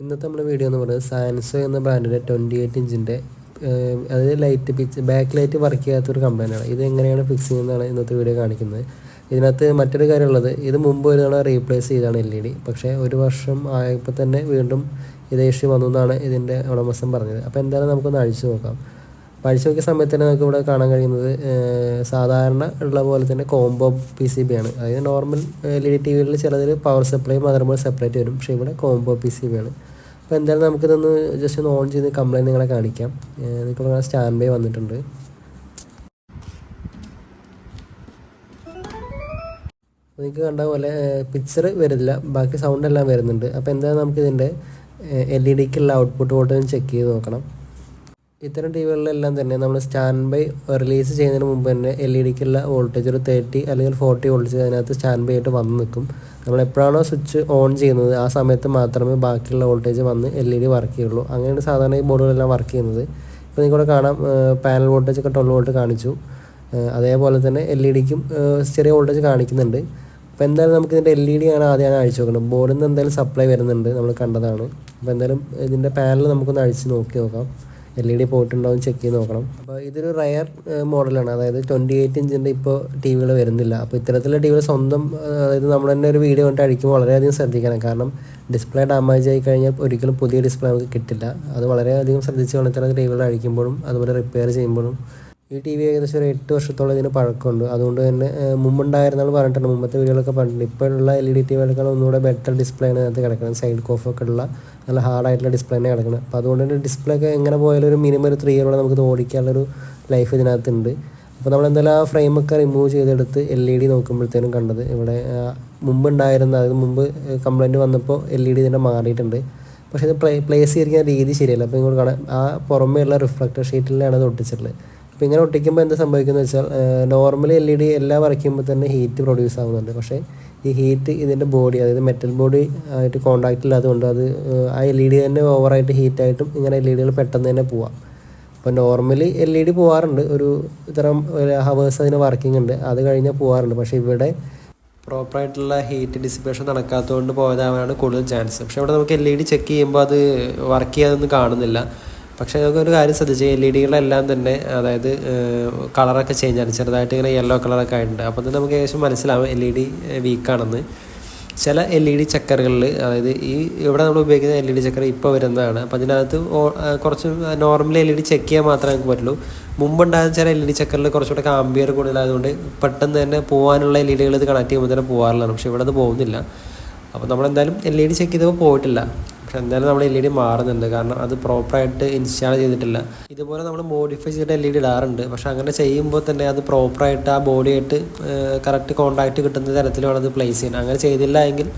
ഇന്നത്തെ നമ്മുടെ വീഡിയോ എന്ന് പറയുന്നത് സാൻസോ എന്ന ബ്രാൻഡിൻ്റെ 28 ഇഞ്ചിൻ്റെ അതായത് light pix back light work ചെയ്യാത്തൊരു കംപ്ലൈൻറ്റാണ്. ഇത് എങ്ങനെയാണ് ഫിക്സ് ചെയ്യുന്നതാണ് ഇന്നത്തെ വീഡിയോ കാണിക്കുന്നത്. ഇതിനകത്ത് മറ്റൊരു കാര്യമുള്ളത്, ഇത് മുമ്പ് ഒരു തവണ റീപ്ലേസ് ചെയ്താണ് LED. പക്ഷേ ഒരു വർഷം ആയപ്പോൾ തന്നെ വീണ്ടും ഇതേ ഇഷ്യൂ വന്നു എന്നാണ് ഇതിൻ്റെ ഉടമസ്ഥൻ പറഞ്ഞത്. അപ്പോൾ എന്തായാലും നമുക്കൊന്ന് അഴിച്ചു നോക്കാം. അഴിച്ചു നോക്കിയ സമയത്ത് തന്നെ നമുക്ക് ഇവിടെ കാണാൻ കഴിയുന്നത് സാധാരണ ഉള്ള പോലെ തന്നെ കോംബോ PCB ആണ്. അതായത് നോർമൽ LED TVകളിൽ ചിലതിൽ പവർ സപ്ലൈ മദർബോർഡ് സെപ്പറേറ്റ് വരും, പക്ഷേ ഇവിടെ കോംബോ PCB ആണ്. അപ്പോൾ എന്തായാലും നമുക്കിതൊന്ന് ജസ്റ്റ് ഒന്ന് ഓൺ ചെയ്ത് കംപ്ലൈൻറ്റ് നിങ്ങളെ കാണിക്കാം. നിങ്ങൾക്ക് സ്റ്റാൻഡ് ബൈ വന്നിട്ടുണ്ട്. നിങ്ങൾക്ക് കണ്ട പോലെ പിക്ചർ വരുന്നില്ല, ബാക്കി സൗണ്ട് എല്ലാം വരുന്നുണ്ട്. അപ്പോൾ എന്തായാലും നമുക്കിതിൻ്റെ LED-ക്കുള്ള ഔട്ട്പുട്ട് വോൾട്ടേജ് ചെക്ക് ചെയ്ത് നോക്കണം. ഇത്തരം TVകളിലെല്ലാം തന്നെ നമ്മൾ സ്റ്റാൻഡ് ബൈ റിലീസ് ചെയ്യുന്നതിന് മുമ്പ് തന്നെ LED-ക്കുള്ള വോൾട്ടേജ് ഒരു 30 അല്ലെങ്കിൽ 40 വോൾട്ടേജ് അതിനകത്ത് സ്റ്റാൻഡ് ബൈ ആയിട്ട് വന്ന് നിൽക്കും. നമ്മൾ എപ്പോഴാണോ സ്വിച്ച് ഓൺ ചെയ്യുന്നത് ആ സമയത്ത് മാത്രമേ ബാക്കിയുള്ള വോൾട്ടേജ് വന്ന് LED വർക്ക് ചെയ്യുള്ളൂ. അങ്ങനെയാണ് സാധാരണ ഈ ബോർഡുകളെല്ലാം വർക്ക് ചെയ്യുന്നത്. ഇപ്പോൾ നിങ്ങൾക്കിവിടെ കാണാം പാനൽ വോൾട്ടേജ് ഒക്കെ 12 വോൾട്ട് കാണിച്ചു. അതേപോലെ തന്നെ LED-ക്കും ചെറിയ വോൾട്ടേജ് കാണിക്കുന്നുണ്ട്. അപ്പോൾ എന്തായാലും നമുക്കിതിൻ്റെ LED ആണ് ആദ്യം അഴിച്ചു നോക്കണം. ബോർഡിൽ നിന്ന് എന്തായാലും സപ്ലൈ വരുന്നുണ്ട്, നമ്മൾ കണ്ടതാണ്. അപ്പോൾ എന്തായാലും ഇതിൻ്റെ പാനൽ നമുക്കൊന്ന് അഴിച്ച് നോക്കാം. LED പോയിട്ടുണ്ടാവും ചെക്ക് ചെയ്ത് നോക്കണം. അപ്പോൾ ഇതൊരു റയർ മോഡലാണ്, അതായത് 28 ഇഞ്ചിൻ്റെ ഇപ്പോൾ TVകൾ വരുന്നില്ല. അപ്പോൾ ഇത്തരത്തിലുള്ള TVകൾ സ്വന്തം, അതായത് നമ്മൾ തന്നെ ഒരു വീഡിയോ കണ്ടിട്ട് അഴിക്കുമ്പോൾ വളരെയധികം ശ്രദ്ധിക്കണം. കാരണം ഡിസ്പ്ലേ ഡാമേജ് ആയി കഴിഞ്ഞാൽ ഒരിക്കലും പുതിയ ഡിസ്പ്ലേ നമുക്ക് കിട്ടില്ല. അത് വളരെയധികം ശ്രദ്ധിച്ച് വേണം ഇത്തരം TVകൾ അഴിക്കുമ്പോഴും അതുപോലെ റിപ്പയർ ചെയ്യുമ്പോഴും. ഈ TV ഏകദേശം ഒരു 8 വർഷത്തോളം ഇതിന് പഴക്കമുണ്ട്. അതുകൊണ്ട് തന്നെ മുമ്പുണ്ടായിരുന്നാൾ പറഞ്ഞിട്ടുണ്ട്, മുമ്പത്തെ വീഡിയോകളൊക്കെ പറഞ്ഞിട്ടുണ്ട്. ഇപ്പോഴുള്ള LED TVകളൊക്കെ ഒന്നുകൂടെ ബെറ്റർ ഡിസ്പ്ലേ ആണ് അതിനകത്ത് കിടക്കുന്നത്. സൈഡ് കോഫൊക്കെ ഉള്ള നല്ല ഹാർഡായിട്ടുള്ള ഡിസ്പ്ലേ തന്നെ കിടക്കുന്നത്. അപ്പോൾ അതുകൊണ്ട് തന്നെ ഡിസ്പ്ലേ ഒക്കെ എങ്ങനെ പോയാലും ഒരു മിനിമം ഒരു 3 ഇയറോളം നമുക്ക് ഓടിക്കാനുള്ളൊരു ലൈഫ് ഇതിനകത്തുണ്ട്. അപ്പോൾ നമ്മളെന്തായാലും ആ ഫ്രെയിമൊക്കെ റിമൂവ് ചെയ്തെടുത്ത് LED നോക്കുമ്പോഴത്തേനും കണ്ടത് ഇവിടെ മുമ്പുണ്ടായിരുന്ന, അതായത് മുമ്പ് കംപ്ലൈൻറ്റ് വന്നപ്പോൾ LED ഇതിൻ്റെ മാറിയിട്ടുണ്ട്. പക്ഷേ ഇത് പ്ലേസ് ചെയ്തിരിക്കുന്ന രീതി ശരിയല്ല. അപ്പോൾ ഇങ്ങോട്ട് കാണാം ആ പുറമേയുള്ള റിഫ്ലക്ടർ ഷീറ്റിലാണ് അത് ഒട്ടിച്ചിട്ടുള്ളത്. അപ്പോൾ ഇങ്ങനെ ഒട്ടിക്കുമ്പോൾ എന്താ സംഭവിക്കുന്നത് വെച്ചാൽ നോർമലി LED എല്ലാം വരയ്ക്കുമ്പോൾ തന്നെ ഹീറ്റ് പ്രൊഡ്യൂസ് ആകുന്നുണ്ട്. പക്ഷേ ഈ ഹീറ്റ് ഇതിൻ്റെ ബോഡി, അതായത് മെറ്റൽ ബോഡി ആയിട്ട് കോൺടാക്റ്റ് ഇല്ലാത്തതുകൊണ്ട് അത് ആ LED തന്നെ ഓവറായിട്ട് ഹീറ്റായിട്ടും ഇങ്ങനെ LEDകൾ പെട്ടെന്ന് തന്നെ പോവാം. അപ്പോൾ നോർമലി LED പോകാറുണ്ട്, ഒരു ഇത്തരം ഹവേഴ്സ് അതിന് വർക്കിംഗ് ഉണ്ട്, അത് കഴിഞ്ഞാൽ പോകാറുണ്ട്. പക്ഷേ ഇവിടെ പ്രോപ്പറായിട്ടുള്ള ഹീറ്റ് ഡിസിപ്പേഷൻ നടക്കാത്തതുകൊണ്ട് പോയതാവാനാണ് കൂടുതൽ ചാൻസ്. പക്ഷേ ഇവിടെ നമുക്ക് LED ചെക്ക് ചെയ്യുമ്പോൾ അത് വർക്ക് ചെയ്യാതൊന്നും കാണുന്നില്ല. പക്ഷേ നമുക്കൊരു കാര്യം ശ്രദ്ധിച്ച് LEDകളെല്ലാം തന്നെ, അതായത് കളറൊക്കെ ചേഞ്ച് ആണ്, ചെറുതായിട്ട് ഇങ്ങനെ യെല്ലോ കളറൊക്കെ ആയിട്ടുണ്ട്. അപ്പോൾ തന്നെ നമുക്ക് ഏകദേശം മനസ്സിലാവും LED വീക്കാണെന്ന്. ചില LED ചെക്കറുകളിൽ, അതായത് ഇവിടെ നമ്മൾ ഉപയോഗിക്കുന്ന LED ചെക്കർ ഇപ്പോൾ വരുന്നതാണ്. അപ്പോൾ അതിനകത്ത് കുറച്ച് നോർമൽ LED ചെക്ക് ചെയ്യാൻ മാത്രമേ നമുക്ക് പറ്റുള്ളൂ. മുമ്പുണ്ടായിരുന്ന ചില LED ചെക്കറിൽ കുറച്ചുകൂടെ ആംബിയർ കൂടുതലായതുകൊണ്ട് പെട്ടെന്ന് തന്നെ പോകാനുള്ള LEDകൾ ഇത് കണക്ട് ചെയ്യുമ്പോൾ തന്നെ പോകാറുള്ളതാണ്. പക്ഷേ ഇവിടെ അത് പോകുന്നില്ല. അപ്പോൾ നമ്മളെന്തായാലും LED ചെക്ക് ചെയ്തപ്പോൾ പോയിട്ടില്ല. പക്ഷെ എന്തായാലും നമ്മൾ LED മാറുന്നുണ്ട്, കാരണം അത് പ്രോപ്പറായിട്ട് ഇൻസ്റ്റാൾ ചെയ്തിട്ടില്ല. ഇതുപോലെ നമ്മൾ മോഡിഫൈ ചെയ്തിട്ട് LED ഇടാറുണ്ട്. പക്ഷെ അങ്ങനെ ചെയ്യുമ്പോൾ തന്നെ അത് പ്രോപ്പറായിട്ട് ആ ബോഡിയായിട്ട് കറക്റ്റ് കോൺടാക്റ്റ് കിട്ടുന്ന തരത്തിൽ വേണം അത് പ്ലേസ് ചെയ്യാൻ. അങ്ങനെ ചെയ്തില്ല എങ്കിൽ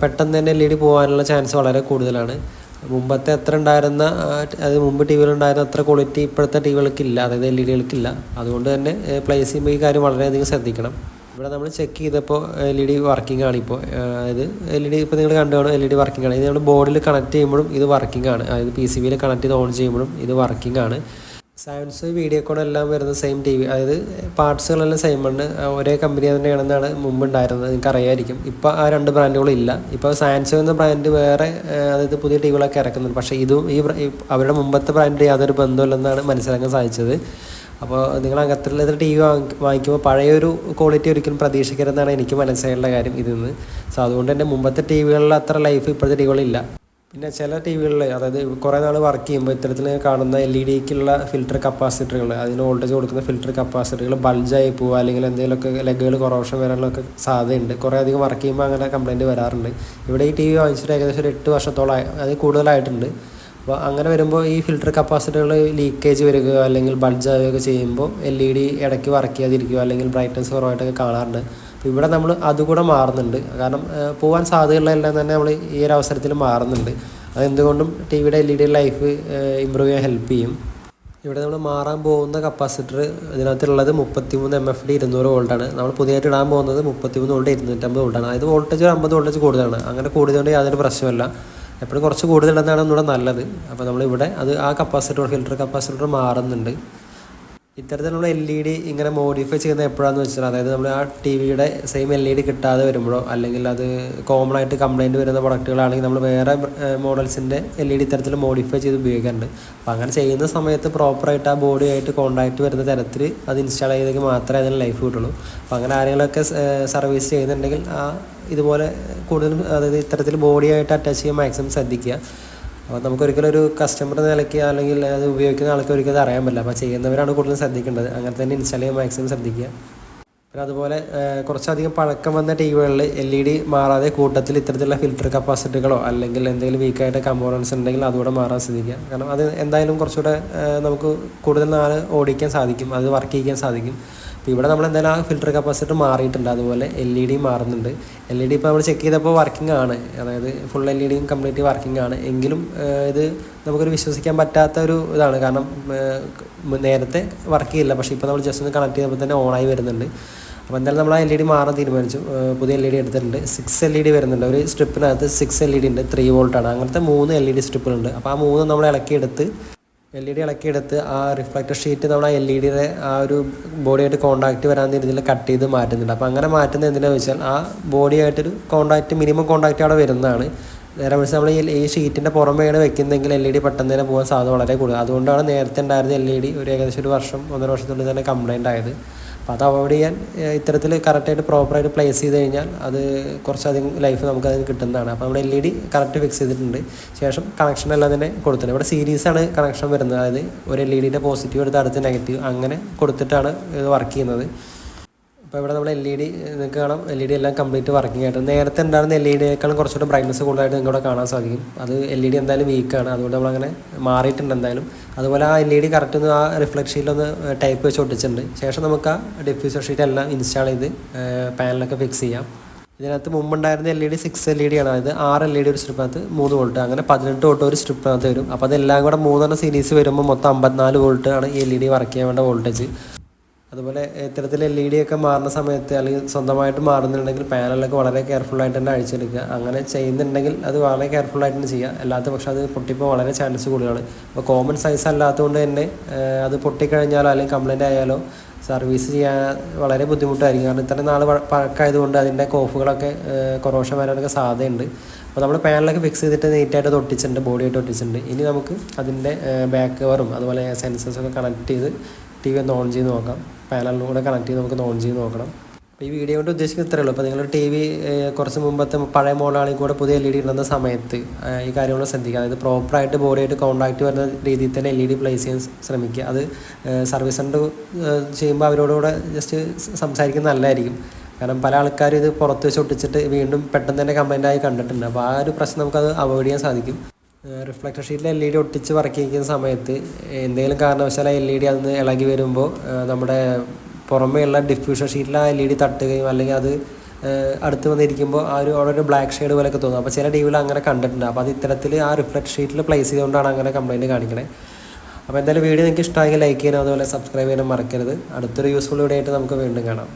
പെട്ടെന്ന് തന്നെ LED പോകാനുള്ള ചാൻസ് വളരെ കൂടുതലാണ്. മുമ്പത്തെ എത്ര ഉണ്ടായിരുന്ന, അത് മുമ്പ് TVകളുണ്ടായിരുന്ന അത്ര ക്വാളിറ്റി ഇപ്പോഴത്തെ TVകൾക്കില്ല, അതായത് LEDകൾക്കില്ല. അതുകൊണ്ട് തന്നെ പ്ലേസ് ചെയ്യുമ്പോൾ ഈ കാര്യം വളരെയധികം ശ്രദ്ധിക്കണം. ഇവിടെ നമ്മൾ ചെക്ക് ചെയ്തപ്പോൾ LED വർക്കിംഗ് ആണ്. ഇപ്പോൾ അതായത് LED ഇപ്പോൾ നിങ്ങൾ കണ്ടുകാണും LED വർക്കിംഗ് ആണ്. ഇത് നമ്മൾ ബോർഡിൽ കണക്ട് ചെയ്യുമ്പോഴും ഇത് വർക്കിംഗ് ആണ്, അതായത് PCBയിൽ കണക്ട് ചെയ്ത് ഓൺ ചെയ്യുമ്പോഴും ഇത് വർക്കിംഗ് ആണ്. സാൻസോ വീഡിയോക്കോൺ എല്ലാം വരുന്ന സെയിം TV, അതായത് പാർട്സുകളെല്ലാം സെയിം ആണ്, ഒരേ കമ്പനി തന്നെയാണെന്നാണ് മുമ്പ് ഉണ്ടായിരുന്നത്. നിങ്ങൾക്ക് അറിയാമായിരിക്കും. ഇപ്പോൾ ആ 2 ബ്രാൻഡുകളും ഇല്ല. ഇപ്പോൾ സാൻസോ എന്ന ബ്രാൻഡ് വേറെ, അതായത് പുതിയ TVകളൊക്കെ ഇറക്കുന്നുണ്ട്. പക്ഷേ ഇതും അവരുടെ മുമ്പത്തെ ബ്രാൻഡ് യാതൊരു ബന്ധമില്ലെന്നാണ് മനസ്സിലാക്കാൻ സാധിച്ചത്. അപ്പോൾ നിങ്ങൾ അകത്തുള്ള TV വാങ്ങിക്കുമ്പോൾ പഴയൊരു ക്വാളിറ്റി ഒരിക്കലും പ്രതീക്ഷിക്കരുതെന്നാണ് എനിക്ക് മനസ്സിലായുള്ള കാര്യം ഇതിൽ നിന്ന്. സോ അതുകൊണ്ട് തന്നെ മുമ്പത്തെ TVകളിൽ അത്ര ലൈഫ് ഇപ്പോഴത്തെ TVകളില്ല. പിന്നെ ചില TVകളിൽ, അതായത് കുറേ നാൾ വർക്ക് ചെയ്യുമ്പോൾ ഇത്തരത്തിൽ കാണുന്ന LED-ക്കുള്ള ഫിൽറ്റർ കപ്പാസിറ്ററുകൾ, അതിന് വോൾട്ടേജ് കൊടുക്കുന്ന ഫിൽറ്റർ കപ്പാസിറ്ററുകൾ ബൾജായി പോവുക, അല്ലെങ്കിൽ എന്തെങ്കിലുമൊക്കെ ലെഗുകൾ കൊറോഷൻ വരാനുള്ളൊക്കെ സാധ്യതയുണ്ട്. കുറേ അധികം വർക്ക് ചെയ്യുമ്പോൾ അങ്ങനെ കംപ്ലയിൻറ്റ് വരാറുണ്ട്. ഇവിടെ ഈ TV വാങ്ങിച്ചിട്ട് ഏകദേശം ഒരു 8 വർഷത്തോളം അത് കൂടുതലായിട്ടുണ്ട്. അപ്പോൾ അങ്ങനെ വരുമ്പോൾ ഈ ഫിൽറ്റർ കപ്പാസിറ്ററുകൾ ലീക്കേജ് വരികയോ അല്ലെങ്കിൽ ബൾജാവുകയൊക്കെ ചെയ്യുമ്പോൾ LED ഇടയ്ക്ക് വർക്ക് ചെയ്യാതിരിക്കുകയോ അല്ലെങ്കിൽ ബ്രൈറ്റ്നസ് കുറവായിട്ടൊക്കെ കാണാറുണ്ട്. അപ്പോൾ ഇവിടെ നമ്മൾ അതുകൂടെ മാറുന്നുണ്ട്, കാരണം പോകാൻ സാധ്യതയുള്ളതെല്ലാം തന്നെ നമ്മൾ ഈ ഒരു അവസരത്തിൽ മാറുന്നുണ്ട്. അതെന്തുകൊണ്ടും TVയുടെ LED ലൈഫ് ഇമ്പ്രൂവ് ചെയ്യാൻ ഹെൽപ്പ് ചെയ്യും. ഇവിടെ നമ്മൾ മാറാൻ പോകുന്ന കപ്പാസിറ്റർ ഇതിനകത്തുള്ളത് 33 MFD 200 വോൾട്ടാണ്. നമ്മൾ പുതിയതായിട്ട് ഇടാൻ പോകുന്നത് 33 വോൾട്ട് 250 വോൾട്ടാണ്. അതായത് വോൾട്ടേജ് 50 വോൾട്ടേജ് കൂടുതലാണ്. അങ്ങനെ കൂടുതലുകൊണ്ട് യാതൊരു പ്രശ്നമല്ല. എപ്പോഴും കുറച്ച് കൂടുതലുണ്ടെന്നാണ് ഒന്നുകൂടെ നല്ലത്. അപ്പോൾ നമ്മളിവിടെ അത് ആ കപ്പാസിറ്റർ ഫിൽറ്റർ കപ്പാസിറ്റർ മാറുന്നുണ്ട്. ഇത്തരത്തിലുള്ള LED ഇങ്ങനെ മോഡിഫൈ ചെയ്യുന്നത് എപ്പോഴാണെന്ന് വെച്ചാൽ, അതായത് നമ്മൾ ആ ടി വിയുടെ സെയിം LED കിട്ടാതെ വരുമ്പോഴോ, അല്ലെങ്കിൽ അത് കോമൺ ആയിട്ട് കംപ്ലൈൻറ്റ് വരുന്ന പ്രൊഡക്റ്റുകളാണെങ്കിൽ നമ്മൾ വേറെ മോഡൽസിൻ്റെ LED ഇത്തരത്തിൽ മോഡിഫൈ ചെയ്ത് ഉപയോഗിക്കാറുണ്ട്. അപ്പോൾ അങ്ങനെ ചെയ്യുന്ന സമയത്ത് പ്രോപ്പറായിട്ട് ആ ബോഡിയായിട്ട് കോൺടാക്റ്റ് വരുന്ന തരത്തിൽ അത് ഇൻസ്റ്റാൾ ചെയ്തെങ്കിൽ മാത്രമേ അതിന് ലൈഫ് കിട്ടുള്ളൂ. അപ്പോൾ അങ്ങനെ ആരെങ്കിലുമൊക്കെ സർവീസ് ചെയ്യുന്നുണ്ടെങ്കിൽ ഇതുപോലെ കൂടുതലും, അതായത് ഇത്തരത്തിൽ ബോഡിയായിട്ട് അറ്റാച്ച് ചെയ്യാൻ മാക്സിമം ശ്രദ്ധിക്കുക. അപ്പോൾ നമുക്കൊരിക്കലും ഒരു കസ്റ്റമർ നിലയ്ക്ക് അല്ലെങ്കിൽ അത് ഉപയോഗിക്കുന്ന ആൾക്ക് ഒരിക്കലും അത് അറിയാൻ പറ്റില്ല. അപ്പോൾ ചെയ്യുന്നവരാണ് കൂടുതലും ശ്രദ്ധിക്കേണ്ടത്. അങ്ങനെ തന്നെ ഇൻസ്റ്റാൾ ചെയ്യാൻ മാക്സിമം ശ്രദ്ധിക്കുക. പിന്നെ അതുപോലെ കുറച്ചധികം പഴക്കം വന്ന ടി വികളിൽ LED മാറാതെ കൂട്ടത്തിൽ ഇത്തരത്തിലുള്ള ഫിൽറ്റർ കപ്പാസിറ്റികളോ അല്ലെങ്കിൽ എന്തെങ്കിലും വീക്കായിട്ട് കമ്പോണൻസ് ഉണ്ടെങ്കിൽ അതുകൂടെ മാറാൻ ശ്രദ്ധിക്കുക. കാരണം അത് എന്തായാലും കുറച്ചുകൂടെ നമുക്ക് കൂടുതൽ നാൾ ഓടിക്കാൻ സാധിക്കും, അത് വർക്ക് ചെയ്യാൻ സാധിക്കും. അപ്പോൾ ഇവിടെ നമ്മൾ എന്തായാലും ആ ഫിൽറ്റർ കപ്പാസിറ്റർ മാറിയിട്ടുണ്ട്. അതുപോലെ LED മാറുന്നുണ്ട്. LED ഇപ്പോൾ നമ്മൾ ചെക്ക് ചെയ്തപ്പോൾ വർക്കിംഗ് ആണ്, അതായത് ഫുൾ LEDയും കംപ്ലീറ്റ് വർക്കിംഗ് ആണ്. എങ്കിലും ഇത് നമുക്കൊരു വിശ്വസിക്കാൻ പറ്റാത്ത ഒരു ഇതാണ്. കാരണം നേരത്തെ വർക്ക് ചെയ്യില്ല, പക്ഷേ ഇപ്പോൾ നമ്മൾ ജസ്റ്റ് ഒന്ന് കണക്ട് ചെയ്തപ്പോൾ തന്നെ ഓണായി വരുന്നുണ്ട്. അപ്പോൾ എന്തായാലും നമ്മൾ ആ LED മാറാൻ തീരുമാനിച്ചു. പുതിയ LED എടുത്തിട്ടുണ്ട്. 6 LED വരുന്നുണ്ട്. ഒരു സ്ട്രിപ്പിനകത്ത് 6 LED ഉണ്ട്. 3 വോൾട്ടാണ്. അങ്ങനത്തെ 3 LED സ്ട്രിപ്പുകളുണ്ട്. അപ്പോൾ ആ 3 നമ്മൾ ഇളക്കിയെടുത്ത് ആ റിഫ്ലക്ടർ ഷീറ്റ് നമ്മൾ ആ LEDയുടെ ആ ഒരു ബോഡിയായിട്ട് കോൺടാക്റ്റ് വരാൻ രീതിയിൽ കട്ട് ചെയ്ത് മാറ്റുന്നുണ്ട്. അപ്പോൾ അങ്ങനെ മാറ്റുന്നത് എന്തിനാണെന്ന് വെച്ചാൽ ആ ബോഡിയായിട്ടൊരു കോൺടാക്റ്റ്, മിനിമം കോൺടാക്റ്റ് അവിടെ വരുന്നതാണ്. നേരെ മറിച്ച് നമ്മൾ ഈ ഷീറ്റിൻ്റെ പുറമേയാണ് വെക്കുന്നതെങ്കിൽ LED പെട്ടെന്ന് തന്നെ പോകാൻ സാധ്യത വളരെ കൂടുതൽ. അതുകൊണ്ടാണ് നേരത്തെ ഉണ്ടായിരുന്ന LED ഒരു ഏകദേശം 1 വർഷം 1.5 വർഷത്തിനുള്ളിൽ തന്നെ കംപ്ലൈൻ്റ് ആയത്. അപ്പോൾ അത് അവോയ്ഡ് ചെയ്യാൻ ഇത്തരത്തിൽ കറക്റ്റായിട്ട് പ്രോപ്പറായിട്ട് പ്ലേസ് ചെയ്ത് കഴിഞ്ഞാൽ അത് കുറച്ചധികം ലൈഫ് നമുക്കതിന് കിട്ടുന്നതാണ്. അപ്പോൾ നമ്മൾ LED കറക്റ്റ് ഫിക്സ് ചെയ്തിട്ടുണ്ട്. ശേഷം കണക്ഷൻ എല്ലാം തന്നെ കൊടുത്തിട്ടുണ്ട്. ഇവിടെ സീരീസാണ് കണക്ഷൻ വരുന്നത്. അതായത് ഒരു LEDയുടെ പോസിറ്റീവ് എടുത്ത് അടുത്ത് നെഗറ്റീവ് അങ്ങനെ കൊടുത്തിട്ടാണ് ഇത് വർക്ക് ചെയ്യുന്നത്. അപ്പോൾ ഇവിടെ നമ്മൾ LED നിങ്ങൾക്ക് കാണാം, LED എല്ലാം കംപ്ലീറ്റ് വർക്കിംഗ് ആയിട്ട്. നേരത്തെ ഉണ്ടായിരുന്ന LEDയേക്കാളും കുറച്ചുകൂടെ ബ്രൈറ്റ്നസ് കൂടുതലായിട്ട് നിങ്ങൾക്കിവിടെ കാണാൻ സാധിക്കും. അത് LED എന്തായാലും വീക്കാണ്, അതുകൊണ്ട് നമ്മളങ്ങനെ മാറിയിട്ടുണ്ട് എന്തായാലും. അതുപോലെ ആ LED കറക്റ്റ് ഒന്ന് ആ റിഫ്ലക്ട് ഷീറ്റിലൊന്ന് ടൈപ്പ് വെച്ച് ഒട്ടിച്ചിട്ടുണ്ട്. ശേഷം നമുക്ക് ആ ഡിഫ്യൂസർ ഷീറ്റ് എല്ലാം ഇൻസ്റ്റാൾ ചെയ്ത് പാനലൊക്കെ ഫിക്സ് ചെയ്യാം. ഇതിനകത്ത് മുമ്പുണ്ടായിരുന്ന LED 6 LED ആണ്. അതായത് 6 LED ഒരു സ്ട്രിപ്പിനകത്ത് 3 വോൾട്ട്, അങ്ങനെ 18 വോൾട്ട് ഒരു സ്ട്രിപ്പിനകത്ത് വരും. അപ്പോൾ അതെല്ലാം കൂടെ 3 സീരീസ് വരുമ്പോൾ മൊത്തം 54 വോൾട്ട് ആണ് ഈ LED വർക്ക് ചെയ്യാൻ വേണ്ട വോൾട്ടേജ്. അതുപോലെ ഇത്തരത്തിൽ LED ഒക്കെ മാറുന്ന സമയത്ത് അല്ലെങ്കിൽ സ്വന്തമായിട്ട് മാറുന്നുണ്ടെങ്കിൽ പാനലൊക്കെ വളരെ കെയർഫുള്ളായിട്ട് തന്നെ അഴിച്ചെടുക്കുക. അങ്ങനെ ചെയ്യുന്നുണ്ടെങ്കിൽ അത് വളരെ കെയർഫുള്ളായിട്ട് തന്നെ ചെയ്യുക. അല്ലാത്ത പക്ഷേ അത് പൊട്ടിപ്പോൾ വളരെ ചാൻസ് കൂടുതലാണ്. അപ്പോൾ കോമൺ സൈസ് അല്ലാത്തതുകൊണ്ട് തന്നെ അത് പൊട്ടിക്കഴിഞ്ഞാലോ അല്ലെങ്കിൽ കംപ്ലൈൻ്റ് ആയാലോ സർവീസ് ചെയ്യാൻ വളരെ ബുദ്ധിമുട്ടായിരിക്കും. കാരണം ഇത്രയും നാൾ പഴക്കമായതുകൊണ്ട് അതിൻ്റെ കോഫുകളൊക്കെ കൊറോഷൻ വരാനൊക്കെ സാധ്യതയുണ്ട്. അപ്പോൾ നമ്മൾ പാനലൊക്കെ ഫിക്സ് ചെയ്തിട്ട് നീറ്റായിട്ട് ഒട്ടിച്ചിട്ടുണ്ട്, ബോഡിയായിട്ട് ഒട്ടിച്ചിട്ടുണ്ട്. ഇനി നമുക്ക് അതിൻ്റെ ബാക്ക് കവറും അതുപോലെ സെൻസേഴ്സൊക്കെ കണക്ട് ചെയ്ത് TV ഒന്ന് ഓൺ ചെയ്ത് നോക്കാം. പാനലിലൂടെ കണക്ട് ചെയ്ത് നമുക്ക് ഓൺ ചെയ്ത് നോക്കണം. അപ്പോൾ ഈ വീഡിയോ കൊണ്ട് ഉദ്ദേശിക്കുന്നത് ഇത്രയേ ഉള്ളൂ. അപ്പോൾ നിങ്ങൾ TV കുറച്ച് മുമ്പത്തെ പഴയ മോഡലാണെങ്കിൽ കൂടെ പുതിയ LED ഇടുന്ന സമയത്ത് ഈ കാര്യങ്ങൾ ശ്രദ്ധിക്കുക. അതായത് പ്രോപ്പറായിട്ട് ബോഡിയായിട്ട് കോൺടാക്റ്റ് വരുന്ന രീതിയിൽ തന്നെ LED പ്ലേസ് ചെയ്യാൻ ശ്രമിക്കുക. അത് സർവീസ് സെൻ്റർ ചെയ്യുമ്പോൾ അവരോടുകൂടെ ജസ്റ്റ് സംസാരിക്കുന്നത് നല്ലതായിരിക്കും. കാരണം പല ആൾക്കാരും ഇത് പുറത്ത് വെച്ച് ഒട്ടിച്ചിട്ട് വീണ്ടും പെട്ടെന്ന് തന്നെ കംപ്ലൈൻ്റ് ആയി കണ്ടിട്ടുണ്ട്. അപ്പോൾ ആ ഒരു പ്രശ്നം നമുക്കത് അവോയ്ഡ് ചെയ്യാൻ സാധിക്കും. റിഫ്ലക്ടർ ഷീറ്റിൽ LED ഒട്ടിച്ച് വർക്ക് ചെയ്യിക്കുന്ന സമയത്ത് എന്തെങ്കിലും കാരണവശാൽ LED അതിന് ഇളകി വരുമ്പോൾ നമ്മുടെ പുറമേയുള്ള ഡിഫ്യൂഷൻ ഷീറ്റിൽ ആ LED തട്ടുകയും അല്ലെങ്കിൽ അത് അടുത്ത് വന്നിരിക്കുമ്പോൾ ആ ഒരു ബ്ലാക്ക് ഷെയ്ഡ് പോലെയൊക്കെ തോന്നും. അപ്പോൾ ചില TVയിൽ അങ്ങനെ കണ്ടിട്ടുണ്ട്. അപ്പോൾ അത് ഇത്തരത്തിൽ ആ റിഫ്ലക്ടർ ഷീറ്റിൽ പ്ലേസ് ചെയ്തുകൊണ്ടാണ് അങ്ങനെ കംപ്ലൈൻറ്റ് കാണിക്കണേ. അപ്പോൾ എന്തായാലും വീഡിയോ നിങ്ങൾക്ക് ഇഷ്ടമായെങ്കിൽ ലൈക്ക് ചെയ്യാനും അതുപോലെ സബ്സ്ക്രൈബ് ചെയ്യാനും മറക്കരുത്. അടുത്തൊരു യൂസ്ഫുൾ വീഡിയോ ആയിട്ട് നമുക്ക് വീണ്ടും കാണാം.